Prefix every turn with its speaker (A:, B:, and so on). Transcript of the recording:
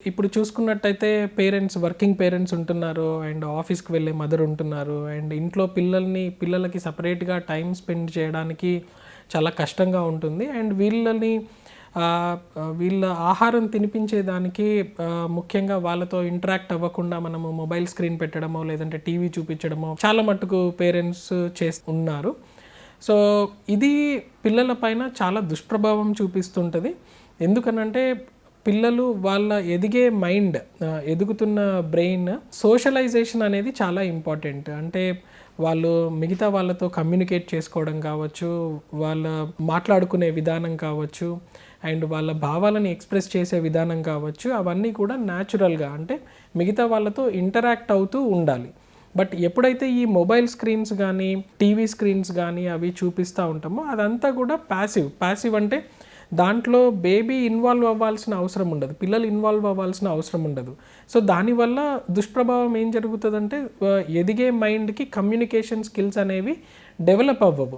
A: ఇప్పుడు చూసుకున్నట్టయితే working parents ఉంటున్నారు అండ్ ఆఫీస్‌కి వెళ్ళే మదర్ ఉంటున్నారు. అండ్ ఇంట్లో పిల్లలకి సెపరేట్‌గా టైమ్ స్పెండ్ చేయడానికి చాలా కష్టంగా ఉంటుంది. అండ్ వీళ్ళ ఆహారం తినిపించేదానికి ముఖ్యంగా వాళ్ళతో ఇంటరాక్ట్ అవ్వకుండా మనము మొబైల్ స్క్రీన్ పెట్టడమో, లేదంటే టీవీ చూపించడమో చాలా మట్టుకు పేరెంట్స్ ఉన్నారు. సో, ఇది పిల్లల పైన చాలా దుష్ప్రభావం చూపిస్తుంటది. ఎందుకనంటే పిల్లలు వాళ్ళ ఎదిగే మైండ్, ఎదుగుతున్న బ్రెయిన్ సోషలైజేషన్ అనేది చాలా ఇంపార్టెంట్. అంటే వాళ్ళు మిగతా వాళ్ళతో కమ్యూనికేట్ చేసుకోవడం కావచ్చు, వాళ్ళ మాట్లాడుకునే విధానం కావచ్చు, అండ్ వాళ్ళ భావాలను ఎక్స్‌ప్రెస్ చేసే విధానం కావచ్చు, అవన్నీ కూడా న్యాచురల్‌గా అంటే మిగతా వాళ్ళతో ఇంటరాక్ట్ అవుతూ ఉండాలి. బట్ ఎప్పుడైతే ఈ మొబైల్ స్క్రీన్స్ గానీ, టీవీ స్క్రీన్స్ గానీ అవి చూపిస్తా ఉంటామో అదంతా కూడా ప్యాసివ్ అంటే దాంట్లో బేబీ ఇన్వాల్వ్ అవ్వాల్సిన అవసరం ఉండదు. పిల్లలు ఇన్వాల్వ్ అవ్వాల్సిన అవసరం ఉండదు. సో, దానివల్ల దుష్ప్రభావం ఏం జరుగుతదంటే ఎదిగే మైండ్‌కి కమ్యూనికేషన్ స్కిల్స్ అనేవి డెవలప్ అవ్వవు.